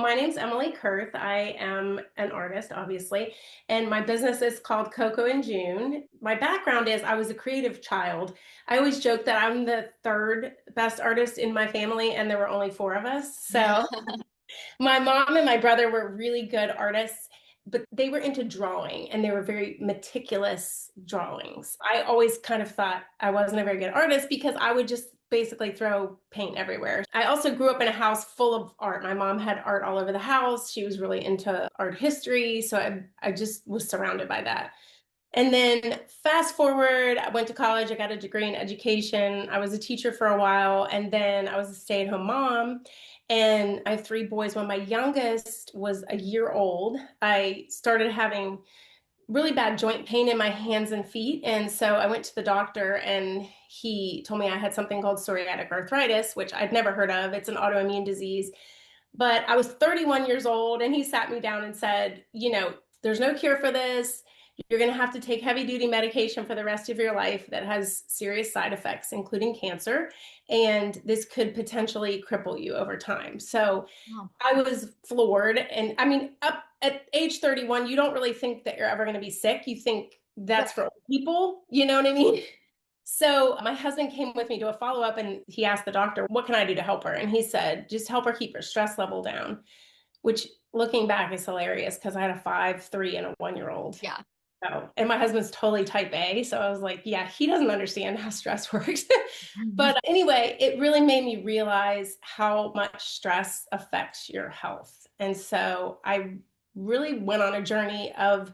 My name's Emily Kurth. I am an artist, obviously, and my business is called Coco June. My background is I was a creative child. I always joke that I'm the third best artist in my family, and there were only four of us. So my mom and my brother were really good artists, but they were into drawing and they were very meticulous drawings. I always kind of thought I wasn't a very good artist because I would just basically throw paint everywhere. I also grew up in a house full of art. My mom had art all over the house. She was really into art history, so I just was surrounded by that. And then fast forward, I went to college, I got a degree in education. I was a teacher for a while, and then I was a stay-at-home mom. And I have three boys. When my youngest was a year old, I started having really bad joint pain in my hands and feet. And so I went to the doctor and he told me I had something called psoriatic arthritis, which I'd never heard of. It's an autoimmune disease. But I was 31 years old and he sat me down and said, there's no cure for this. You're going to have to take heavy duty medication for the rest of your life that has serious side effects, including cancer. And this could potentially cripple you over time. So Wow. I was floored. And I mean, up at age 31, you don't really think that you're ever going to be sick. You think that's for old people. You know what I mean? So my husband came with me to a follow up and he asked the doctor, what can I do to help her? And he said, just help her keep her stress level down, which looking back is hilarious because I had a 5, 3, and a 1 year old. Yeah. So, and my husband's totally type A. So I was like, yeah, he doesn't understand how stress works. Mhm. But anyway, it really made me realize how much stress affects your health. And so I really went on a journey of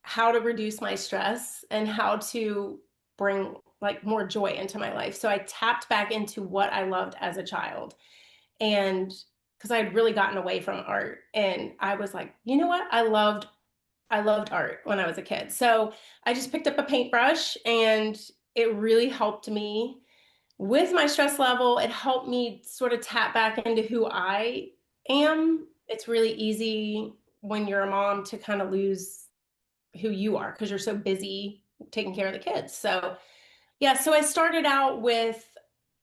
how to reduce my stress and how to bring like more joy into my life. So I tapped back into what I loved as a child. And because I had really gotten away from art and I was like, you know what? I loved art when I was a kid. So I just picked up a paintbrush and it really helped me with my stress level. It helped me sort of tap back into who I am. It's really easy when you're a mom to kind of lose who you are because you're so busy taking care of the kids. So, yeah, so I started out with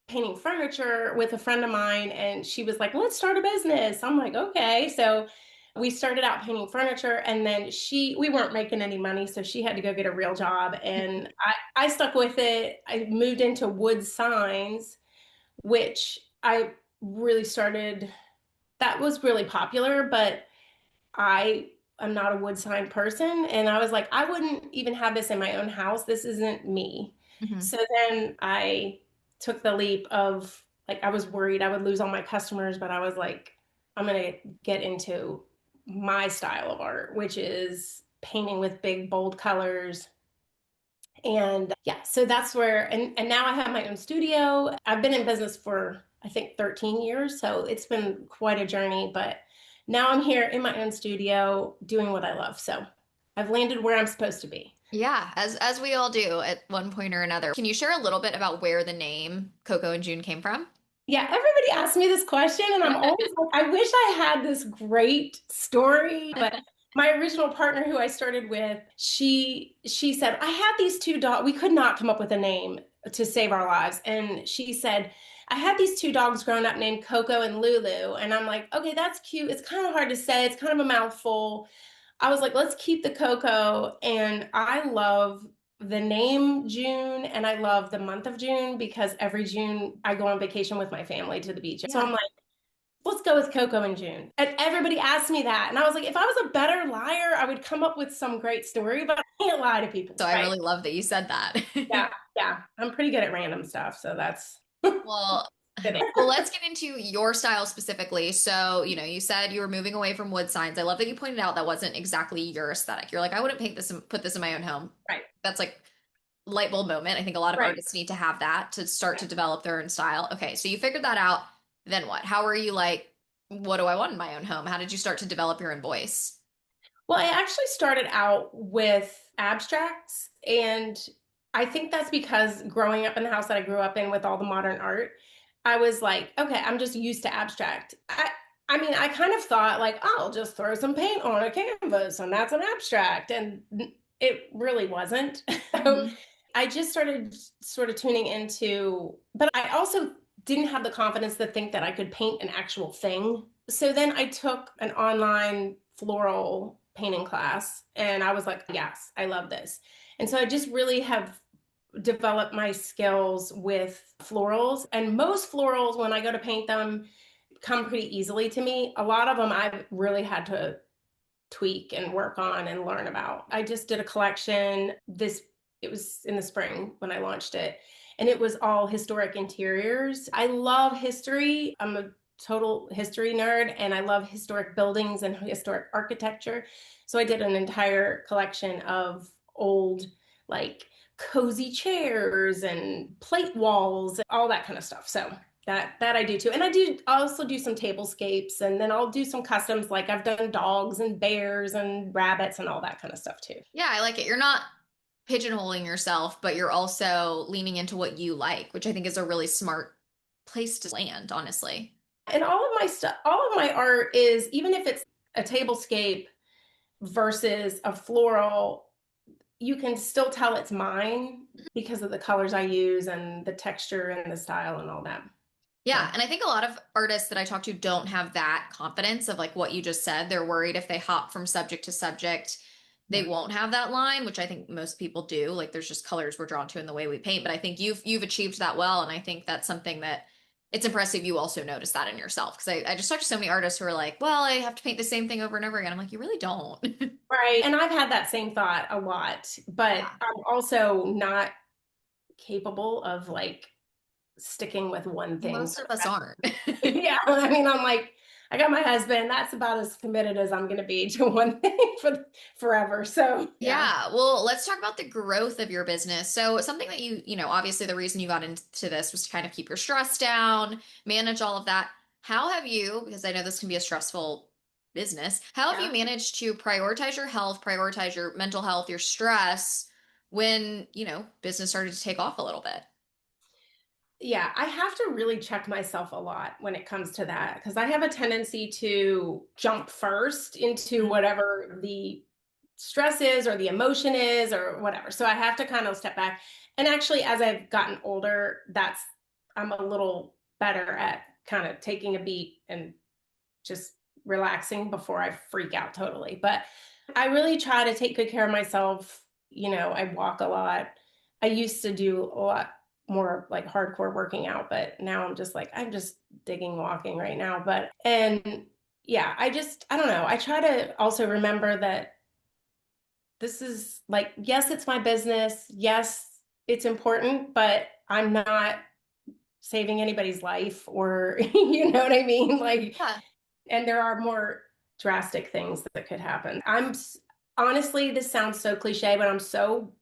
painting furniture with a friend of mine, and she was like, let's start a business. I'm like, okay. So we started out painting furniture, and then we weren't making any money, so she had to go get a real job. And I stuck with it. I moved into wood signs, which I really started, that was really popular, but I am not a wood sign person. And I was like, I wouldn't even have this in my own house. This isn't me. Mhm. So then I took the leap of like, I was worried I would lose all my customers, but I was like, I'm going to get into my style of art, which is painting with big, bold colors. And yeah, so that's where, and now I have my own studio. I've been in business for, I think, 13 years. So it's been quite a journey, but now I'm here in my own studio doing what I love. So I've landed where I'm supposed to be. Yeah, as we all do at one point or another. Can you share a little bit about where the name Coco and June came from? Yeah, everybody asks me this question, and I'm always like, I wish I had this great story. But my original partner, who I started with, she said, I had these two dogs. We could not come up with a name to save our lives, and she said, I had these two dogs growing up named Coco and Lulu, and I'm like, okay, that's cute. It's kind of hard to say. It's kind of a mouthful. I was like, let's keep the Coco. And I love the name June and I love the month of June because every June I go on vacation with my family to the beach. So Yeah. I'm like, let's go with Coco in June. And everybody asked me that. And I was like, if I was a better liar, I would come up with some great story, but I can't lie to people. So I Right. really love that you said that. Yeah. Yeah. I'm pretty good at random stuff. So that's Well, fitting. well, let's get into your style specifically. So, you said you were moving away from wood signs. I love that you pointed out that wasn't exactly your aesthetic. You're like, I wouldn't paint this and put this in my own home. Right. That's like light bulb moment. I think a lot of Right. artists need to have that to start to develop their own style. Okay, so you figured that out. Then what? How are you like, what do I want in my own home? How did you start to develop your own voice? Well, I actually started out with abstracts, and I think that's because growing up in the house that I grew up in with all the modern art, I was like, okay, I'm just used to abstract. I mean, I kind of thought like, oh, I'll just throw some paint on a canvas and that's an abstract, and it really wasn't. So Mhm. I just started sort of tuning into, but I also didn't have the confidence to think that I could paint an actual thing. So then I took an online floral painting class and I was like, yes, I love this. And so I just really have developed my skills with florals. And most florals, when I go to paint them, come pretty easily to me. A lot of them I've really had to tweak and work on and learn about. I just did a collection this it was in the spring when I launched it, and it was all historic interiors. I love history. I'm a total history nerd and I love historic buildings and historic architecture. So I did an entire collection of old like cozy chairs and plate walls, all that kind of stuff. So that I do too. And I also do some tablescapes and then I'll do some customs like I've done dogs and bears and rabbits and all that kind of stuff too. Yeah, I like it. You're not pigeonholing yourself, but you're also leaning into what you like, which I think is a really smart place to land, honestly. And all of my stuff, all of my art is, even if it's a tablescape versus a floral, you can still tell it's mine because of the colors I use and the texture and the style and all that. So, Yeah, and I think a lot of artists that I talk to don't have that confidence of like what you just said. They're worried if they hop from subject to subject, they yeah. won't have that line, which I think most people do. Like there's just colors we're drawn to in the way we paint, but I think you've achieved that well, and I think that's something that it's impressive you also notice that in yourself. Because I just talk to so many artists who are like, well, I have to paint the same thing over and over again. I'm like, you really don't. Right. And I've had that same thought a lot, but Yeah, I'm also not capable of like sticking with one thing most for of us aren't. the yeah. I mean, I'm like, I got my husband. That's about as committed as I'm going to be to one thing for forever. So, yeah. Yeah, well, let's talk about the growth of your business. So, something that obviously the reason you got into this was to kind of keep your stress down, manage all of that. How have you, because I know this can be a stressful business, how have Yeah. you managed to prioritize your health, prioritize your mental health, your stress when, business started to take off a little bit? Yeah, I have to really check myself a lot when it comes to that because I have a tendency to jump first into Mhm. whatever the stress is or the emotion is or whatever. So I have to kind of step back. And actually, as I've gotten older, I'm a little better at kind of taking a beat and just relaxing before I freak out totally. But I really try to take good care of myself. I walk a lot. I used to do a lot more like hardcore working out, but now I'm just digging walking right now. And yeah, I don't know. I try to also remember that this is like, yes, it's my business. Yes, it's important, but I'm not saving anybody's life or, you know what I mean? Like, Yeah. and there are more drastic things that could happen. Honestly, this sounds so cliche, but I'm so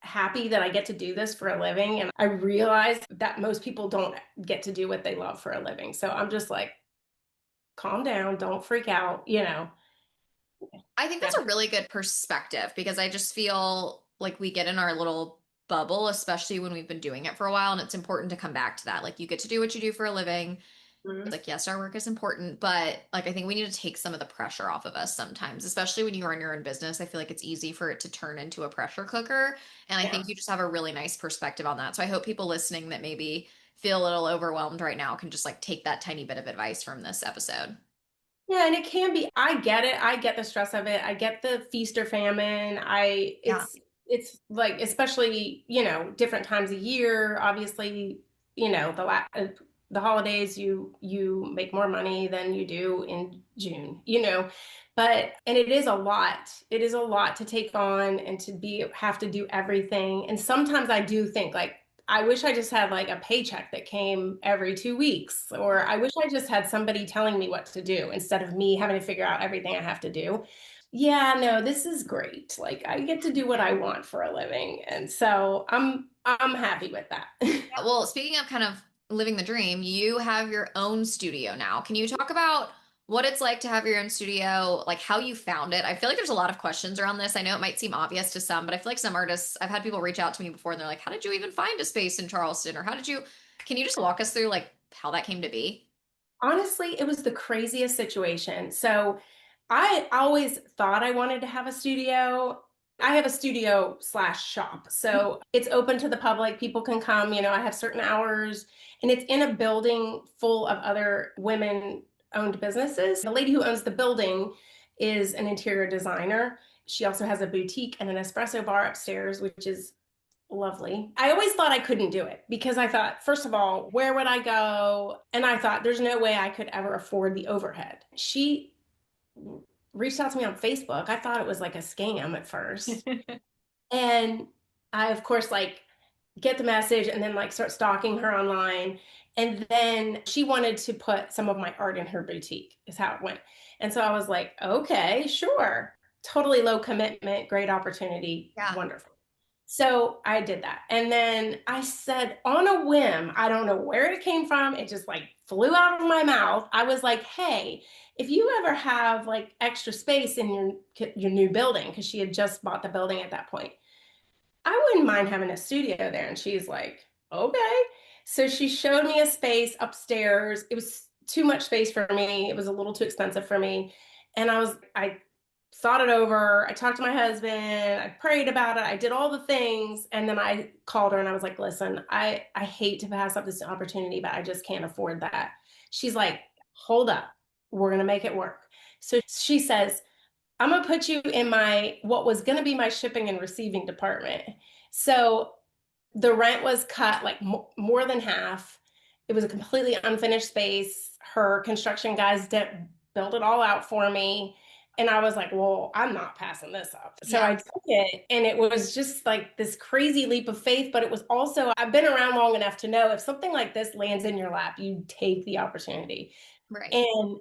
happy that I get to do this for a living. And I realize that most people don't get to do what they love for a living. So I'm just like, calm down, don't freak out, I think Yeah. that's a really good perspective because I just feel like we get in our little bubble, especially when we've been doing it for a while. And it's important to come back to that. Like, you get to do what you do for a living. Mhm. Like, yes, our work is important, but like, I think we need to take some of the pressure off of us sometimes, especially when you run your own business. I feel like it's easy for it to turn into a pressure cooker. And I Yeah. think you just have a really nice perspective on that. So I hope people listening that maybe feel a little overwhelmed right now can just like take that tiny bit of advice from this episode. Yeah, and it can be, I get it. I get the stress of it. I get the feast or famine. Yeah. It's like, especially, different times a year, obviously, the holidays, you make more money than you do in June. And it is a lot. It is a lot to take on and have to do everything. And sometimes I do think like, I wish I just had like a paycheck that came every 2 weeks, or I wish I just had somebody telling me what to do instead of me having to figure out everything I have to do. Yeah, no, this is great. Like I get to do what I want for a living. And so I'm happy with that. Yeah, well, speaking of kind of living the dream, you have your own studio now. Can you talk about what it's like to have your own studio, like how you found it? I feel like there's a lot of questions around this. I know it might seem obvious to some, but I feel like some artists, I've had people reach out to me before and they're like, how did you even find a space in Charleston? Or can you just walk us through like how that came to be? Honestly, it was the craziest situation. So I always thought I wanted to have a studio. I have a studio slash shop. So it's open to the public. People can come, I have certain hours and it's in a building full of other women owned businesses. The lady who owns the building is an interior designer. She also has a boutique and an espresso bar upstairs, which is lovely. I always thought I couldn't do it because I thought, first of all, where would I go? And I thought, there's no way I could ever afford the overhead. She reached out to me on Facebook. I thought it was like a scam at first. And I, of course, like get the message and then like start stalking her online. And then she wanted to put some of my art in her boutique, is how it went. And so I was like, okay, sure. Totally low commitment, great opportunity, Yeah. wonderful. So I did that. And then I said on a whim, I don't know where it came from. It just like flew out of my mouth. I was like, hey, if you ever have like extra space in your new building, because she had just bought the building at that point, I wouldn't mind having a studio there. And she's like, okay. So she showed me a space upstairs. It was too much space for me. It was a little too expensive for me. And I thought it over. I talked to my husband. I prayed about it. I did all the things. And then I called her and I was like, listen, I hate to pass up this opportunity, but I just can't afford that. She's like, hold up. We're going to make it work. So she says, I'm gonna put you in my what was gonna be my shipping and receiving department. So the rent was cut like more than half. It was a completely unfinished space. Her construction guys did build it all out for me. And I was like, well, I'm not passing this up. So Yeah. I took it, and it was just like this crazy leap of faith. But it was also, I've been around long enough to know if something like this lands in your lap, you take the opportunity. Right. And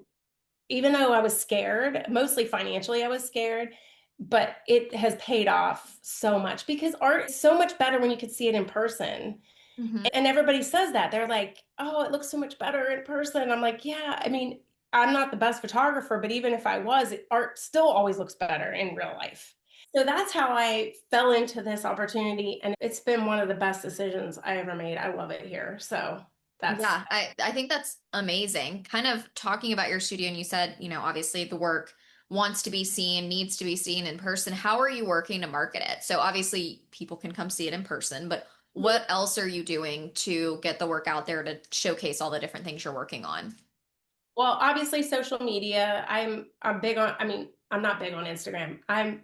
even though I was scared, mostly financially, I was scared, but it has paid off so much because art is so much better when you can see it in person. Hmm. And everybody says that. They're like, oh, it looks so much better in person. I'm like, yeah, I mean, I'm not the best photographer, but even if I was, art still always looks better in real life. So that's how I fell into this opportunity. And it's been one of the best decisions I ever made. I love it here. So that's Yeah, I think that's amazing. Kind of talking about your studio, and you said, obviously the work wants to be seen, needs to be seen in person. How are you working to market it? So obviously people can come see it in person, but what else are you doing to get the work out there to showcase all the different things you're working on? well, obviously social media. I'm big on, I mean, I'm not big on Instagram. I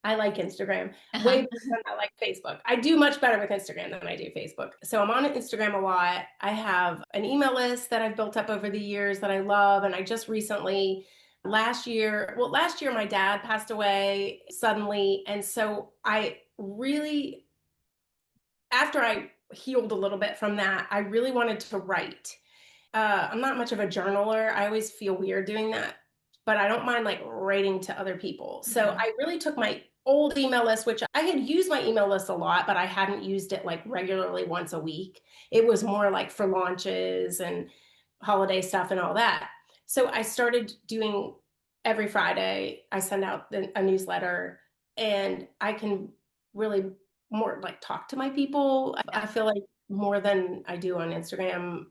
I like Instagram way Uh-huh. better than I like Facebook. I do much better with Instagram than I do Facebook. So I'm on Instagram a lot. I have an email list that I've built up over the years that I love. And I just recently, last year my dad passed away suddenly. And so I really, after I healed a little bit from that, I really wanted to write. I'm not much of a journaler. I always feel weird doing that, but I don't mind like writing to other people. So Mhm. I really took my old email list, which I had used my email list a lot, but I hadn't used it like regularly once a week. It was more like for launches and holiday stuff and all that. So I started doing every Friday, I send out a newsletter, and I can really more like talk to my people. I Yeah. feel like more than I do on Instagram.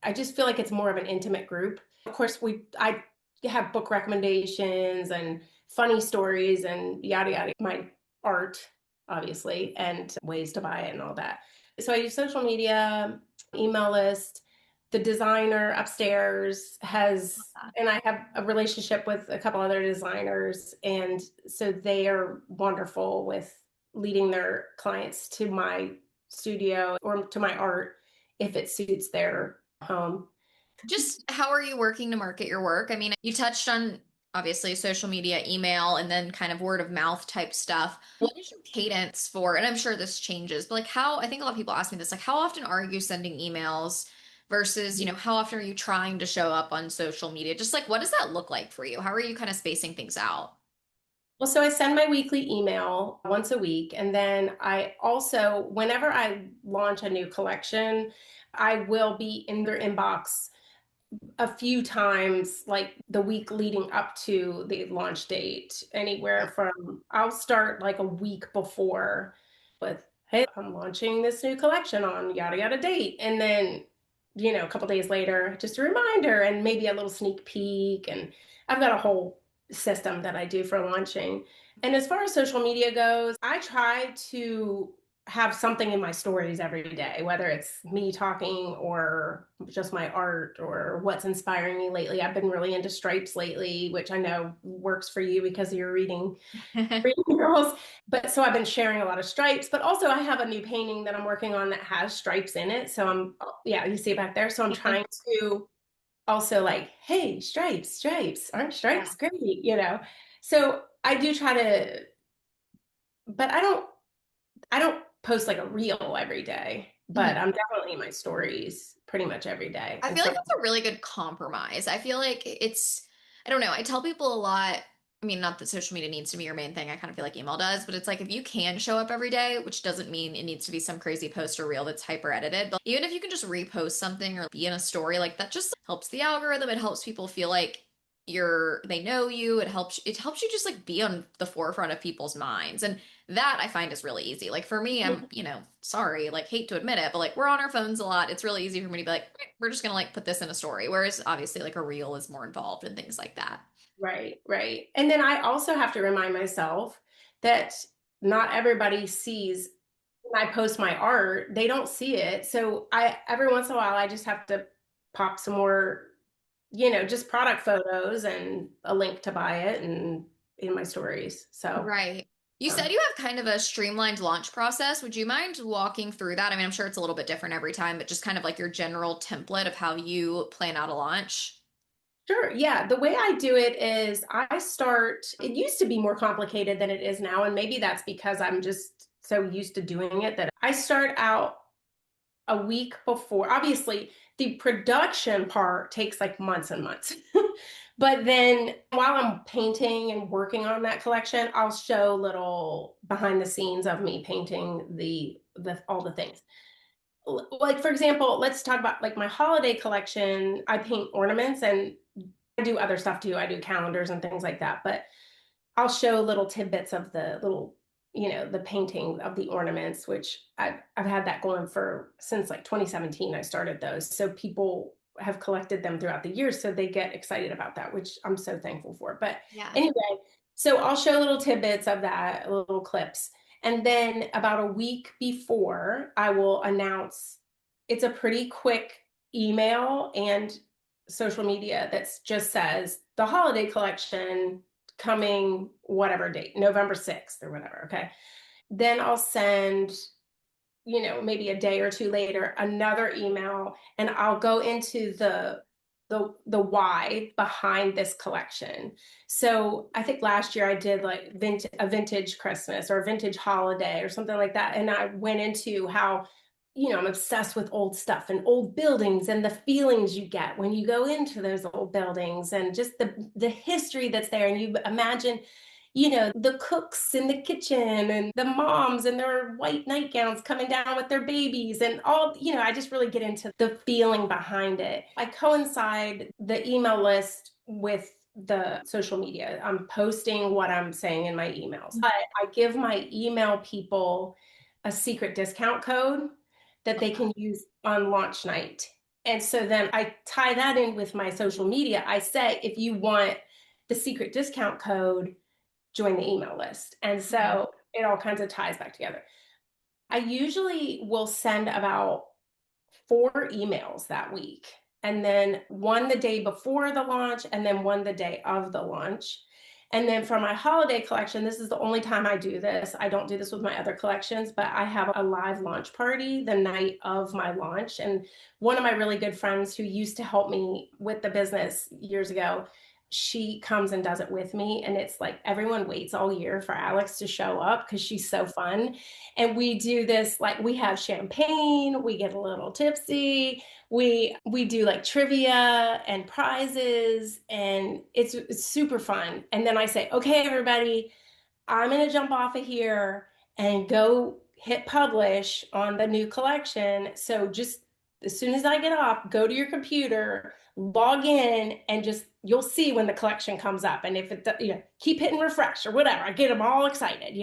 I just feel like it's more of an intimate group. Of course, I have book recommendations and funny stories and yada yada. My art, obviously, and ways to buy it and all that. So I use social media, email list. The designer upstairs has, and I have a relationship with a couple other designers, and so they are wonderful with leading their clients to my studio or to my art if it suits their home. Just how are you working to market your work? I mean, you touched on obviously social media, email, and then kind of word of mouth type stuff. What is your cadence for, and I'm sure this changes, but like how, I think a lot of people ask me this, like how often are you sending emails versus, how often are you trying to show up on social media? Just like what does that look like for you? How are you kind of spacing things out? Well, so I send my weekly email once a week. And then I also, whenever I launch a new collection, I will be in their inbox a few times, like the week leading up to the launch date, anywhere from I'll start like a week before with, hey, I'm launching this new collection on yada yada date. And then, a couple days later, just a reminder and maybe a little sneak peek. And I've got a whole system that I do for launching. And as far as social media goes, I try to. have something in my stories every day, whether it's me talking or just my art or what's inspiring me lately. I've been really into stripes lately, which I know works for you because you're reading girls. But so I've been sharing a lot of stripes, but also I have a new painting that I'm working on that has stripes in it. So yeah, you see it back there. So I'm trying to also like, hey, stripes, stripes, aren't Yeah. stripes great? So I do try to, but I don't post like a reel every day, but I'm definitely in my stories pretty much every day. I And feel like so, that's a really good compromise. I feel like I don't know, I tell people a lot. I mean, not that social media needs to be your main thing. I kind of feel like email does, but it's like if you can show up every day, which doesn't mean it needs to be some crazy post or reel that's hyper edited, but even if you can just repost something or be in a story, like that just helps the algorithm. It helps people feel like they know you. It helps you just like be on the forefront of people's minds. And that I find is really easy. Like for me, sorry, like hate to admit it, but like we're on our phones a lot. It's really easy for me to be like, we're just gonna like put this in a story. Whereas obviously like a reel is more involved and things like that. right, right. And then I also have to remind myself that not everybody sees when I post my art, they don't see it. So every once in a while, I just have to pop some more, just product photos and a link to buy it and in my stories. So, Right. You uh, said you have kind of a streamlined launch process. Would you mind walking through that? I mean, I'm sure it's a little bit different every time, but just kind of like your general template of how you plan out a launch. sure. Yeah. The way I do it is it used to be more complicated than it is now. And maybe that's because I'm just so used to doing it that I start out a week before. Obviously, the production part takes like months and months. But then while I'm painting and working on that collection, I'll show little behind the scenes of me painting the all the things. Like for example, let's talk about like my holiday collection. I paint ornaments and I do other stuff too. I do calendars and things like that. But I'll show little tidbits of the little, the painting of the ornaments, which I've had that going for since like 2017. I started those. So people have collected them throughout the years. So they get excited about that, which I'm so thankful for. But Yeah. anyway, so I'll show little tidbits of that, little clips. And then about a week before, I will announce it's a pretty quick email and social media that just says the holiday collection coming whatever date, November 6th or whatever. Okay. Then I'll send, maybe a day or two later, another email and I'll go into the why behind this collection. So I think last year I did like a vintage Christmas or a vintage holiday or something like that. And I went into how I'm obsessed with old stuff and old buildings and the feelings you get when you go into those old buildings and just the history that's there. And you imagine, the cooks in the kitchen and the moms in their white nightgowns coming down with their babies and all, I just really get into the feeling behind it. I coincide the email list with the social media. I'm posting what I'm saying in my emails. I give my email people a secret discount code that they can use on launch night. And so then I tie that in with my social media. I say, if you want the secret discount code, join the email list. And so it all kinds of ties back together. I usually will send about 4 emails that week, and then one the day before the launch, and then one the day of the launch. And then for my holiday collection, this is the only time I do this. I don't do this with my other collections, but I have a live launch party the night of my launch. And one of my really good friends who used to help me with the business years ago, she comes and does it with me. And it's like everyone waits all year for Alex to show up because she's so fun. And we do this, like we have champagne, we get a little tipsy, we do like trivia and prizes, and it's super fun. And then I say, okay, everybody, I'm going to jump off of here and go hit publish on the new collection. So just as soon as I get off, go to your computer, log in, and just you'll see when the collection comes up. And if it, keep hitting refresh or whatever, I get them all excited.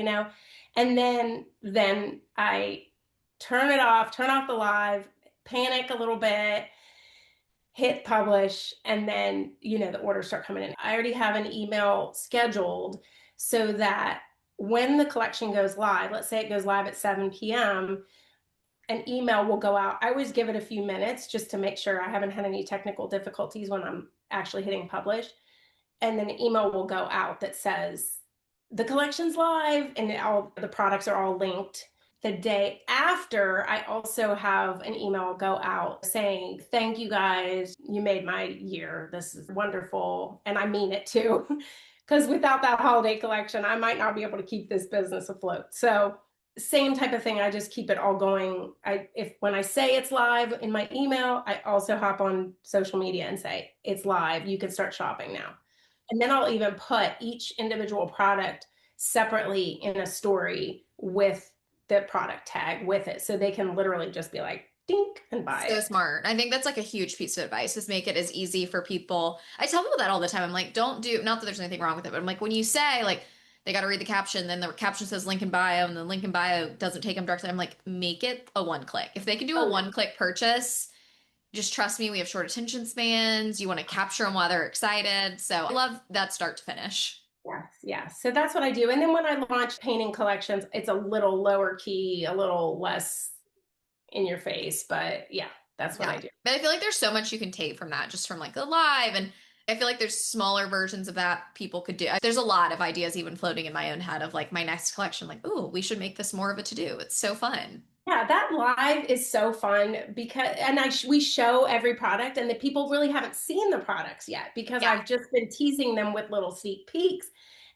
And then I turn off the live, panic a little bit, hit publish, and then the orders start coming in. I already have an email scheduled so that when the collection goes live, let's say it goes live at 7 p.m., an email will go out. I always give it a few minutes just to make sure I haven't had any technical difficulties when I'm actually hitting publish. And then an email will go out that says the collection's live and all the products are all linked. The day after, I also have an email go out saying, thank you guys. You made my year. This is wonderful. And I mean it too. Because without that holiday collection, I might not be able to keep this business afloat. So same type of thing. I just keep it all going. If when I say it's live in my email, I also hop on social media and say it's live. You can start shopping now. And then I'll even put each individual product separately in a story with the product tag with it. So they can literally just be like, dink and buy So it. smart. I think that's like a huge piece of advice is make it as easy for people. I tell people that all the time. I'm like, don't do, not that there's anything wrong with it, but I'm like, when you say like they got to read the caption, then the caption says link in bio and the link in bio doesn't take them directly. I'm like, make it a one click. If they can do a Oh, one click purchase, just trust me, we have short attention spans. You want to capture them while they're excited. So I love that start to finish. yes, yes. So that's what I do. And then when I launch painting collections, it's a little lower key, a little less in your face. But yeah, that's what Yeah. I do. But I feel like there's so much you can take from that, just from like the live. And I feel like there's smaller versions of that people could do. There's a lot of ideas even floating in my own head of like my next collection, like, ooh, we should make this more of a to do. It's so fun. Yeah, that live is so fun because, and we show every product, and the people really haven't seen the products yet because Yeah. I've just been teasing them with little sneak peeks.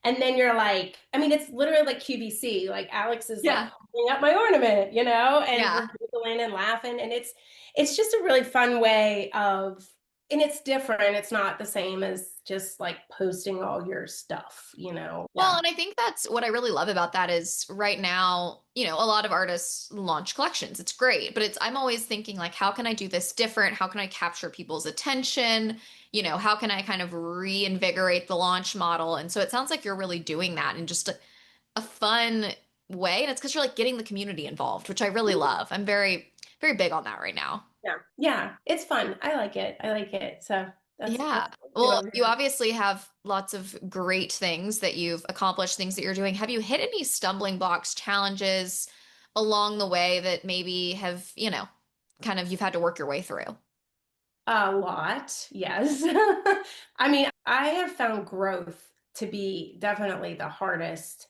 And then you're like, I mean, it's literally like QVC. Like Alex is like Yeah. holding up my ornament, and we're Yeah. giggling and laughing, and it's just a really fun way of, and it's different. It's not the same as just like posting all your stuff. Well, Yeah. and I think that's what I really love about that is right now, a lot of artists launch collections. It's great, but I'm always thinking like, how can I do this different? How can I capture people's attention? How can I kind of reinvigorate the launch model? And so it sounds like you're really doing that in just a fun way. And it's because you're like getting the community involved, which I really love. I'm very, very big on that right now. Yeah. Yeah. It's fun. I like it. I like it. So Yeah. that's good Well, over you here. obviously have lots of great things that you've accomplished, things that you're doing. Have you hit any stumbling blocks, challenges along the way that maybe have, kind of you've had to work your way through? A lot, yes. I mean, I have found growth to be definitely the hardest,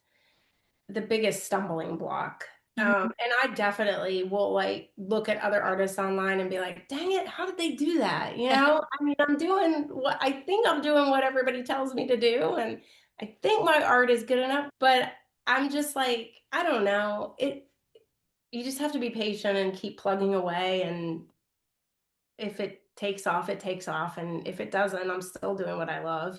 the biggest stumbling block. Mhm. And I definitely will like look at other artists online and be like, dang it, how did they do that? I mean, I think I'm doing what everybody tells me to do, and I think my art is good enough, but I'm just like, I don't know. You just have to be patient and keep plugging away, and if it takes off, it takes off. And if it doesn't, I'm still doing what I love.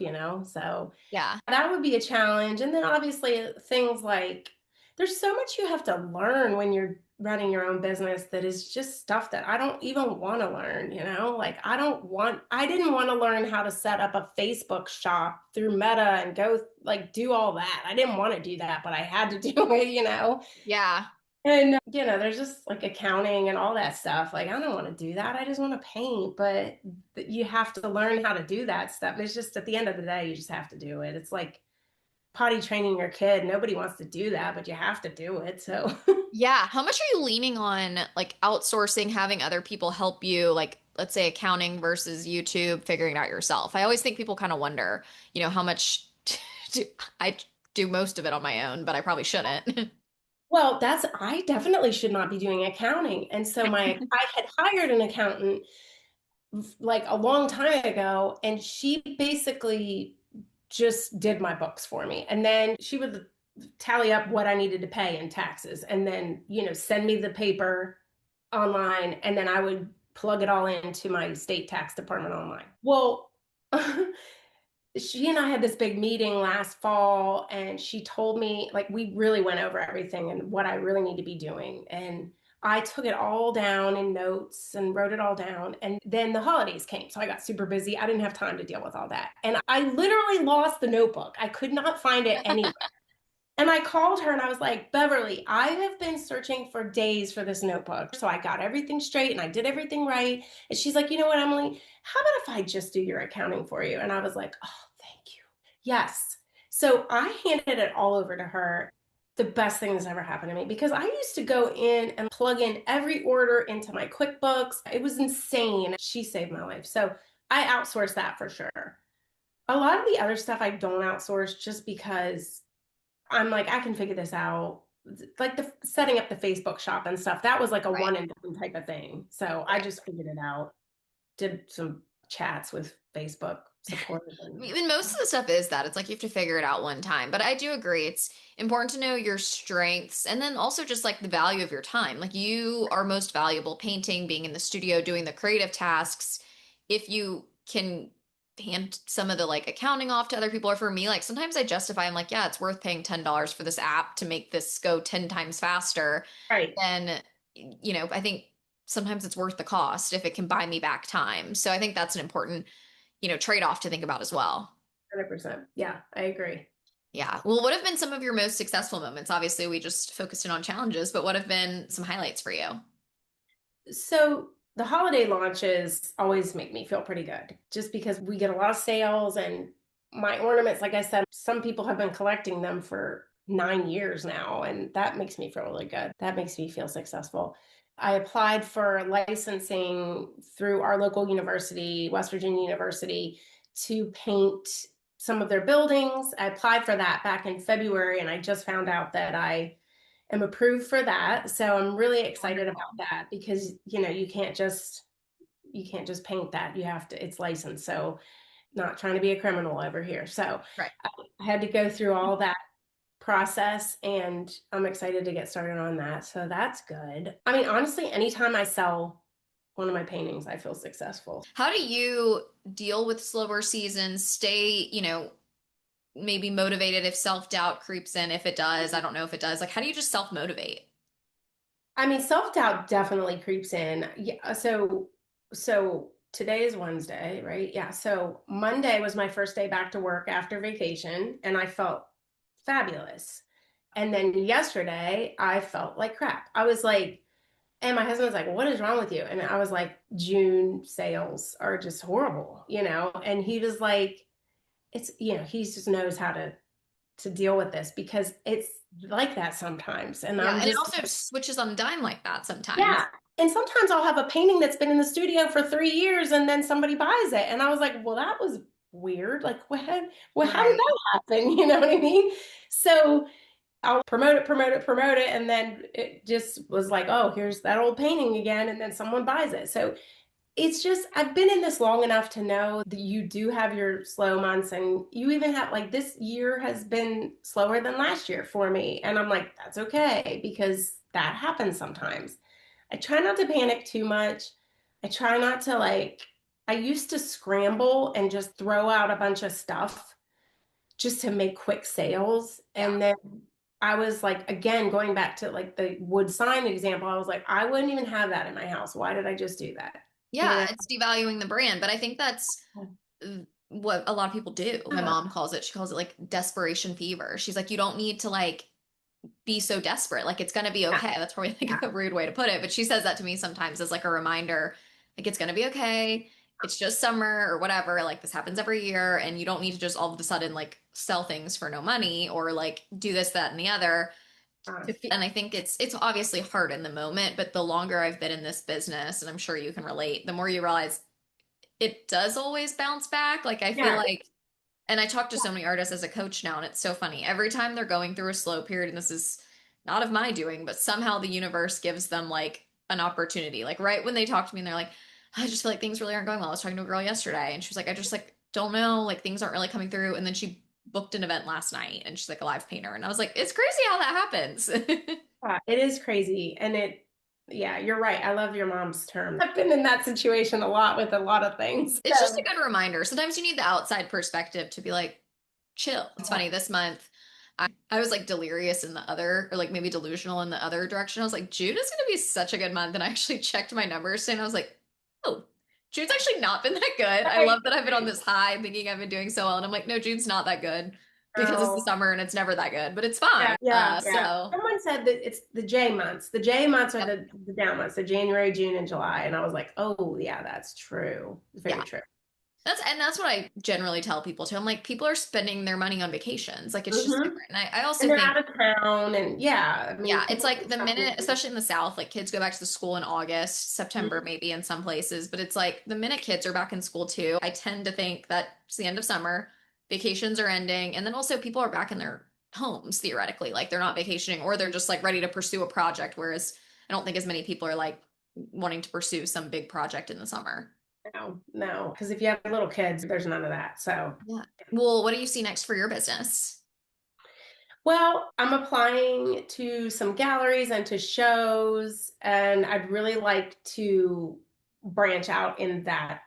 So Yeah. that would be a challenge. And then obviously things like there's so much you have to learn when you're running your own business that is just stuff that I don't even want to learn. Like I didn't want to learn how to set up a Facebook shop through Meta and go like do all that. I didn't want to do that, but I had to do it. Yeah. And there's just like accounting and all that stuff. Like, I don't want to do that. I just want to paint, but you have to learn how to do that stuff. It's just at the end of the day, you just have to do it. It's like potty training your kid. Nobody wants to do that, but you have to do it. So, Yeah. How much are you leaning on like outsourcing, having other people help you, like let's say accounting versus YouTube, figuring it out yourself? I always think people kind of wonder, how much do I do most of it on my own, but I probably shouldn't. well, I definitely should not be doing accounting. And so I had hired an accountant like a long time ago, and she basically just did my books for me. And then she would tally up what I needed to pay in taxes and then, send me the paper online, and then I would plug it all into my state tax department online. Well, she and I had this big meeting last fall, and she told me, like, we really went over everything and what I really need to be doing. And I took it all down in notes and wrote it all down. And then the holidays came. So I got super busy. I didn't have time to deal with all that. And I literally lost the notebook. I could not find it anywhere. And I called her and I was like, Beverly, I have been searching for days for this notebook. So I got everything straight and I did everything right. And she's like, you know what, Emily, how about if I just do your accounting for you? And I was like, oh, thank you. Yes. So I handed it all over to her. the best thing that's ever happened to me because I used to go in and plug in every order into my QuickBooks. It was insane. She saved my life. So I outsource that for sure. A lot of the other stuff I don't outsource just because I'm like, I can figure this out. Like the setting up the Facebook shop and stuff, that was like a Right. one and done type of thing. So I Right. just figured it out, did some chats with Facebook support I and mean, most of the stuff is that it's like you have to figure it out one time. But I do agree, it's important to know your strengths and then also just like the value of your time. Like you are most valuable painting, being in the studio, doing the creative tasks. If you can hand some of the like accounting off to other people, or for me, like sometimes I justify, I'm like, yeah, it's worth paying $10 for this app to make this go 10 times faster. right. Then, I think sometimes it's worth the cost if it can buy me back time. So I think that's an important trade-off to think about as well. 100%. Yeah, I agree. Yeah. Well, what have been some of your most successful moments? Obviously, we just focused in on challenges, but what have been some highlights for you? So the holiday launches always make me feel pretty good just because we get a lot of sales and my ornaments, like I said, some people have been collecting them for 9 years now, and that makes me feel really good. That makes me feel successful. I applied for licensing through our local university, West Virginia University, to paint some of their buildings. I applied for that back in February, and I just found out that I am approved for that. So I'm really excited Wonderful. about that because you can't just paint that. You have to, it's licensed. So not trying to be a criminal over here. So Right. I had to go through all that process and I'm excited to get started on that. So that's good. I mean, honestly, anytime I sell one of my paintings, I feel successful. How do you deal with slower seasons? Stay, maybe motivated if self-doubt creeps in, if it does. I don't know if it does. Like, how do you just self-motivate? I mean, self-doubt definitely creeps in. Yeah, so today is Wednesday, right? Yeah. So Monday was my first day back to work after vacation, and I felt fabulous. And then yesterday, I felt like crap. I was like, and my husband was like, "What is wrong with you?" And I was like, "June sales are just horrible, you know?" And he was like, "It's, he just knows how to deal with this because it's like that sometimes." And Yeah, I'm and it just also switches on a dime like that yeah. sometimes. And sometimes I'll have a painting that's been in the studio for 3 years and then somebody buys it. And I was like, well, that was weird. Like, how did Right. that happen? You know what I mean? So I'll promote it. And then it just was like, oh, here's that old painting again. And then someone buys it. So it's just, I've been in this long enough to know that you do have your slow months and you even have like this year has been slower than last year for me. And I'm like, that's okay because that happens sometimes. I try not to panic too much. I try not to like, I used to scramble and just throw out a bunch of stuff just to make quick sales. Yeah. And then I was like, again, going back to like the wood sign example, I was like, I wouldn't even have that in my house. Why did I just do that? You Yeah, know? it's devaluing the brand, but I think that's what a lot of people do. My Yeah. mom calls it, she calls it like desperation fever. She's like, you don't need to like be so desperate. Like it's gonna be Yeah. okay. That's probably like a rude way to put it, but she says that to me sometimes as like a reminder, like it's gonna be okay. It's just summer or whatever. Like this happens every year, and you don't need to just all of a sudden like sell things for no money or like do this, that, and the other. And I think it's obviously hard in the moment, but the longer I've been in this business, and I'm sure you can relate, the more you realize it does always bounce back. Like I feel Yeah. like, and I talk to so many artists as a coach now, and it's so funny. Every time they're going through a slow period, and this is not of my doing, but somehow the universe gives them like an opportunity. Like right when they talk to me and they're like, I just feel like things really aren't going well. I was talking to a girl yesterday and she was like, I just like don't know, like things aren't really coming through. And then she booked an event last night and she's like a live painter. And I was like, it's crazy how that happens. It is crazy. Yeah, you're right. I love your mom's term. I've been in that situation a lot with a lot of things. It's just a So, good reminder. Sometimes you need the outside perspective to be like, chill. It's funny. This month, I was like delirious in the other, or like maybe delusional in the other direction. I was like, June is going to be such a good month. And I actually checked my numbers and I was like, oh, June's actually not been that good. I right, love that I've been on right. this high thinking I've been doing so well. And I'm like, no, June's not that good because it's the So, summer and it's never that good, but it's yeah, fine. yeah, yeah. So Someone said that it's the J months. The J months are yep, the down months, the January, June, and July. And I was like, oh, yeah, that's true. Very yeah. true. That's what I generally tell people too. I'm like, people are spending their money on vacations. Like it's just Hmm. different. And I And also they're think, out of town, and yeah, I mean, yeah, it's people like can the shop minute, and especially in the South, like kids go back to school in August, September maybe in some places, but it's like the minute kids are back in school too, I tend to think that it's the end of summer, vacations are ending, and then also people are back in their homes theoretically. Like they're not vacationing or they're just like ready to pursue a project, whereas I don't think as many people are like wanting to pursue some big project in the summer. no, no, because if you have little kids, there's none of that. So, Yeah. Well, what do you see next for your business? well, I'm applying to some galleries and to shows, and I'd really like to branch out in that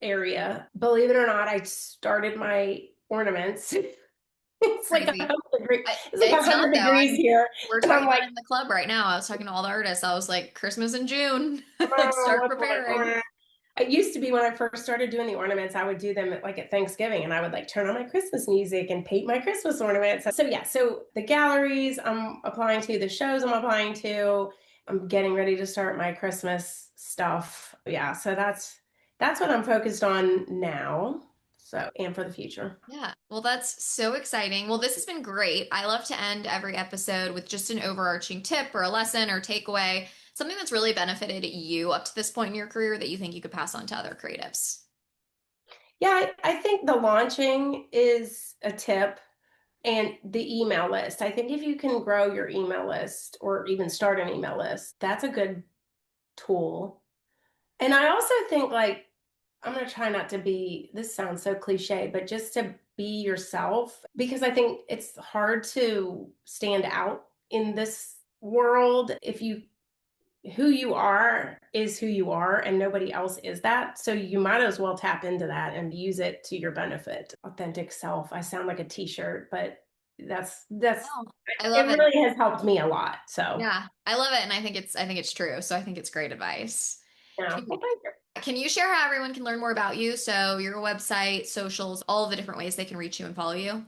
area. Believe it or not, I started my ornaments. It's like Crazy. 100 degrees. It's like It's not 100 though. degrees here, We're and talking I'm about like, it in the club right now. I was talking to all the artists. I was like, Christmas in June. Like, oh, start what's preparing. going. It used to be when I first started doing the ornaments, I would do them at Thanksgiving, and I would like turn on my Christmas music and paint my Christmas ornaments. So yeah, so the galleries I'm applying to, the shows I'm applying to, I'm getting ready to start my Christmas stuff. Yeah, so that's what I'm focused on now. So, and for the future. Yeah. Well, that's so exciting. Well, this has been great. I love to end every episode with just an overarching tip or a lesson or takeaway, something that's really benefited you up to this point in your career that you think you could pass on to other creatives. Yeah, I think the launching is a tip. And the email list. I think if you can grow your email list or even start an email list, that's a good tool. And I also think I'm going to try not to be, this sounds so cliche, but just to be yourself because I think it's hard to stand out in this world if you who you are is who you are and nobody else is that, so you might as well tap into that and use it to your benefit. Authentic self, I sound like a t-shirt, but that's Oh, I it love it. really has helped me a lot. So Yeah, I love it, and I think it's true. So I think it's great advice. yeah, Can, well, thank you. can you share how everyone can learn more about you? So your website, socials, all of the different ways they can reach you and follow you.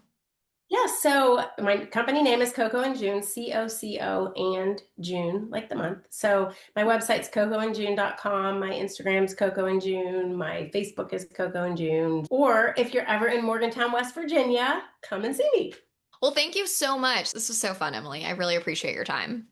Yeah, so my company name is Coco and June, Coco and June, like the month. So my website's cocoandjune.com. My Instagram's Coco and June. My Facebook is Coco and June. Or if you're ever in Morgantown, West Virginia, come and see me. Well, thank you so much. This was so fun, Emily. I really appreciate your time.